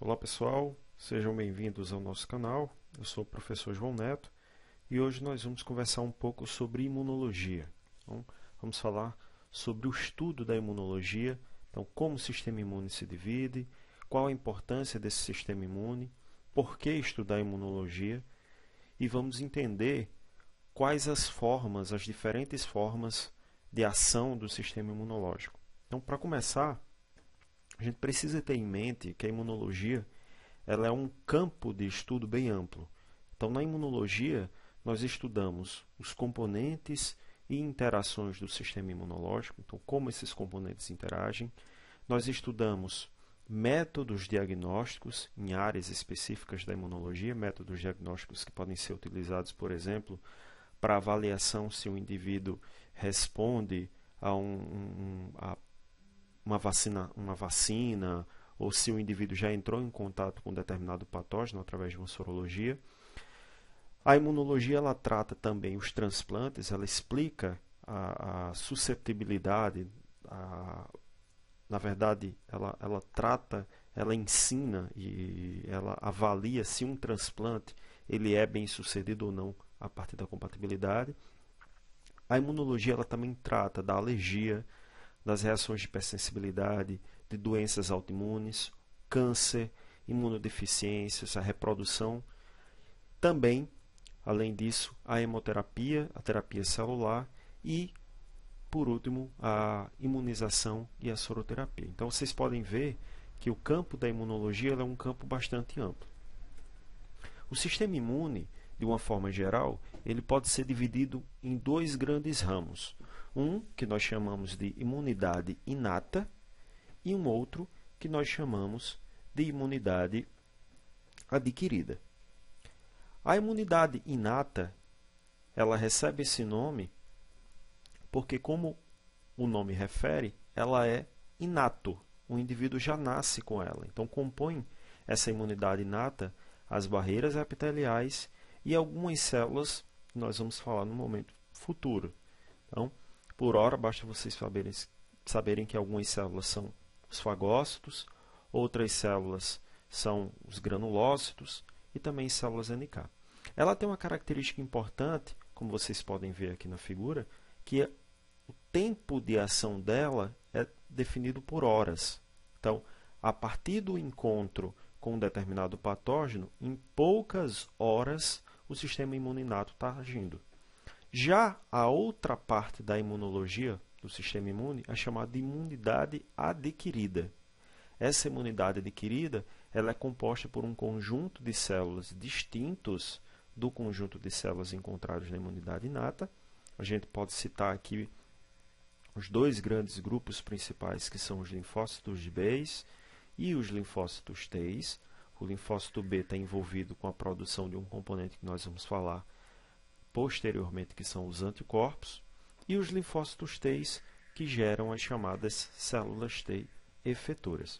Olá pessoal, sejam bem-vindos ao nosso canal. Eu sou o professor João Neto e hoje nós vamos conversar um pouco sobre imunologia. Então, vamos falar sobre o estudo da imunologia, então como o sistema imune se divide, qual a importância desse sistema imune, por que estudar a imunologia e vamos entender quais as diferentes formas de ação do sistema imunológico. Então, para começar, a gente precisa ter em mente que a imunologia ela é um campo de estudo bem amplo. Então, na imunologia, nós estudamos os componentes e interações do sistema imunológico, então como esses componentes interagem. Nós estudamos métodos diagnósticos em áreas específicas da imunologia, métodos diagnósticos que podem ser utilizados, por exemplo, para avaliação se o indivíduo responde a uma vacina, ou se o indivíduo já entrou em contato com um determinado patógeno através de uma sorologia. A imunologia ela trata também os transplantes, ela explica a susceptibilidade, na verdade, ela trata, ela ensina e ela avalia se um transplante ele é bem sucedido ou não a partir da compatibilidade. A imunologia ela também trata da alergia, das reações de hipersensibilidade, de doenças autoimunes, câncer, imunodeficiências, a reprodução. Também, além disso, a hemoterapia, a terapia celular e, por último, a imunização e a soroterapia. Então, vocês podem ver que o campo da imunologia é um campo bastante amplo. O sistema imune, de uma forma geral, ele pode ser dividido em dois grandes ramos. Um que nós chamamos de imunidade inata e um outro que nós chamamos de imunidade adquirida. A imunidade inata, ela recebe esse nome porque, como o nome refere, ela é inato. O indivíduo já nasce com ela. Então, compõe essa imunidade inata as barreiras epiteliais e algumas células que nós vamos falar no momento futuro. Então, por hora, basta vocês saberem que algumas células são os fagócitos, outras células são os granulócitos e também células NK. Ela tem uma característica importante, como vocês podem ver aqui na figura, que o tempo de ação dela é definido por horas. Então, a partir do encontro com um determinado patógeno, em poucas horas o sistema imune inato está agindo. Já a outra parte da imunologia do sistema imune é chamada de imunidade adquirida. Essa imunidade adquirida ela é composta por um conjunto de células distintos do conjunto de células encontradas na imunidade inata. A gente pode citar aqui os dois grandes grupos principais, que são os linfócitos B e os linfócitos T. O linfócito B está envolvido com a produção de um componente que nós vamos falar posteriormente, que são os anticorpos, e os linfócitos T, que geram as chamadas células T efetoras.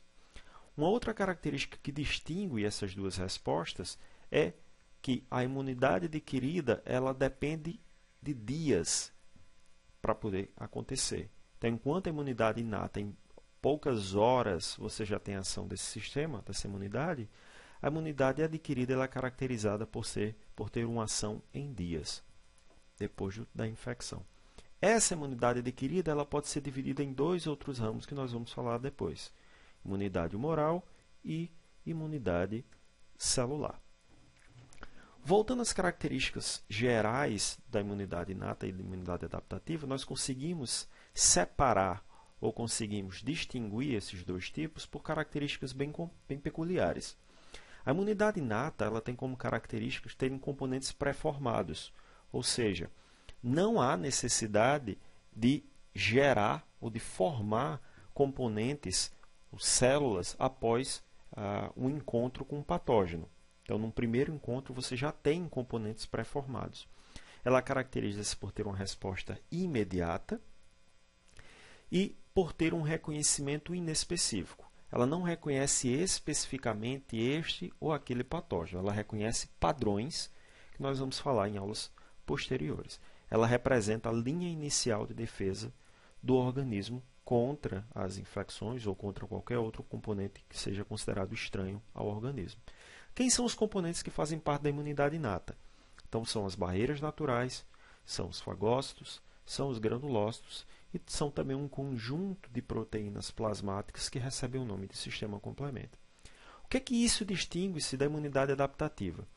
Uma outra característica que distingue essas duas respostas é que a imunidade adquirida ela depende de dias para poder acontecer. Então, enquanto a imunidade inata, em poucas horas você já tem a ação desse sistema, dessa imunidade, a imunidade adquirida ela é caracterizada por ter uma ação em dias, depois da infecção. Essa imunidade adquirida ela pode ser dividida em dois outros ramos que nós vamos falar depois. Imunidade humoral e imunidade celular. Voltando às características gerais da imunidade inata e da imunidade adaptativa, nós conseguimos separar ou conseguimos distinguir esses dois tipos por características bem peculiares. A imunidade inata ela tem como características terem componentes pré-formados, ou seja, não há necessidade de gerar ou de formar componentes ou células após um encontro com um patógeno. Então, num primeiro encontro, você já tem componentes pré-formados. Ela caracteriza-se por ter uma resposta imediata e por ter um reconhecimento inespecífico. Ela não reconhece especificamente este ou aquele patógeno. Ela reconhece padrões, que nós vamos falar em aulas posteriores. Ela representa a linha inicial de defesa do organismo contra as infecções ou contra qualquer outro componente que seja considerado estranho ao organismo. Quem são os componentes que fazem parte da imunidade inata? Então, são as barreiras naturais, são os fagócitos, são os granulócitos e são também um conjunto de proteínas plasmáticas que recebem o nome de sistema complemento. O que é que isso distingue-se da imunidade adaptativa?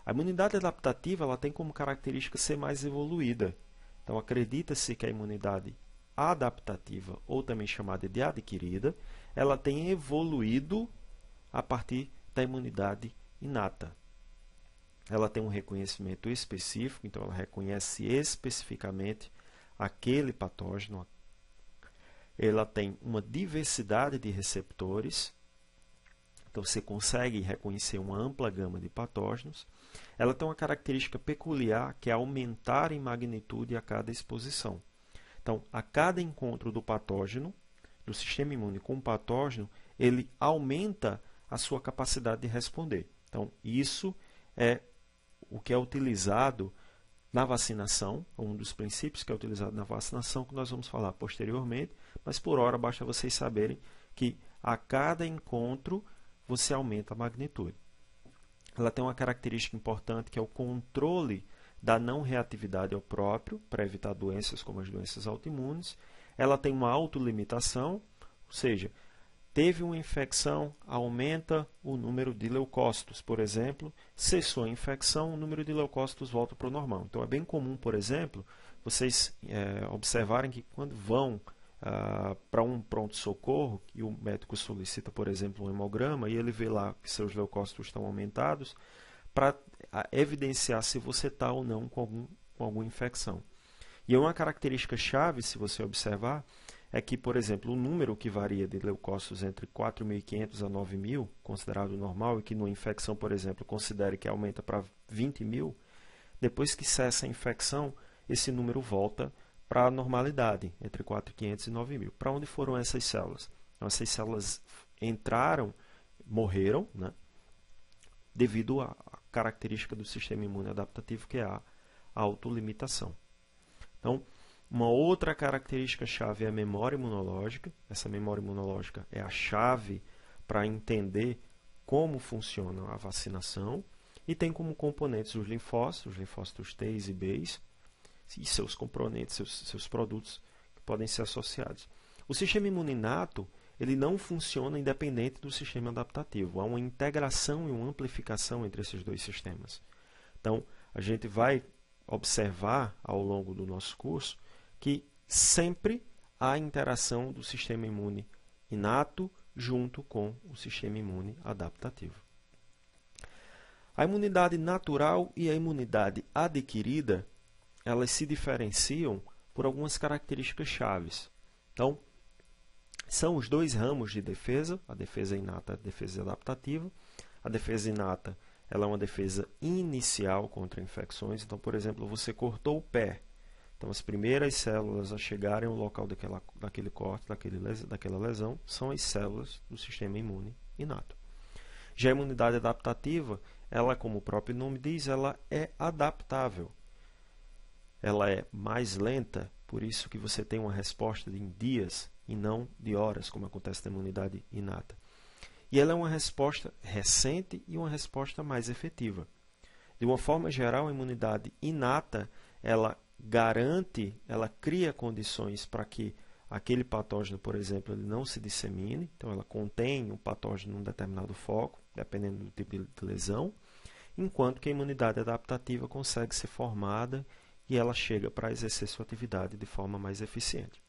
A imunidade adaptativa ela tem como característica ser mais evoluída. Então, acredita-se que a imunidade adaptativa, ou também chamada de adquirida, ela tem evoluído a partir da imunidade inata. Ela tem um reconhecimento específico, então ela reconhece especificamente aquele patógeno. Ela tem uma diversidade de receptores, então você consegue reconhecer uma ampla gama de patógenos. Ela tem uma característica peculiar, que é aumentar em magnitude a cada exposição. Então, a cada encontro do patógeno, do sistema imune com o patógeno, ele aumenta a sua capacidade de responder. Então, isso é o que é utilizado na vacinação, um dos princípios que é utilizado na vacinação, que nós vamos falar posteriormente, mas por hora basta vocês saberem que a cada encontro você aumenta a magnitude. Ela tem uma característica importante que é o controle da não reatividade ao próprio, para evitar doenças como as doenças autoimunes. Ela tem uma autolimitação, ou seja, teve uma infecção, aumenta o número de leucócitos, por exemplo. Cessou a infecção, o número de leucócitos volta para o normal. Então, é bem comum, por exemplo, vocês observarem que quando vão para um pronto-socorro, e o médico solicita, por exemplo, um hemograma, e ele vê lá que seus leucócitos estão aumentados, para evidenciar se você está ou não com alguma infecção. E uma característica chave, se você observar, é que, por exemplo, o número que varia de leucócitos entre 4.500 a 9.000, considerado normal, e que numa infecção, por exemplo, considere que aumenta para 20.000, depois que cessa a infecção, esse número volta para a normalidade, entre 4.500 e 9.000. Para onde foram essas células? Então, essas células entraram, morreram, né, devido à característica do sistema imune adaptativo, que é a autolimitação. Então, uma outra característica chave é a memória imunológica. Essa memória imunológica é a chave para entender como funciona a vacinação. E tem como componentes os linfócitos T e B, e seus componentes, seus produtos que podem ser associados. O sistema imune inato ele não funciona independente do sistema adaptativo. Há uma integração e uma amplificação entre esses dois sistemas. Então, a gente vai observar ao longo do nosso curso que sempre há interação do sistema imune inato junto com o sistema imune adaptativo. A imunidade natural e a imunidade adquirida, elas se diferenciam por algumas características chaves. Então, são os dois ramos de defesa, a defesa inata e a defesa adaptativa. A defesa inata ela é uma defesa inicial contra infecções. Então, por exemplo, você cortou o pé. Então, as primeiras células a chegarem ao local daquele corte, daquela lesão, são as células do sistema imune inato. Já a imunidade adaptativa, ela, como o próprio nome diz, ela é adaptável. Ela é mais lenta, por isso que você tem uma resposta em dias e não de horas, como acontece na imunidade inata. E ela é uma resposta recente e uma resposta mais efetiva. De uma forma geral, a imunidade inata, ela garante, ela cria condições para que aquele patógeno, por exemplo, ele não se dissemine. Então, ela contém o patógeno num determinado foco, dependendo do tipo de lesão, enquanto que a imunidade adaptativa consegue ser formada e ela chega para exercer sua atividade de forma mais eficiente.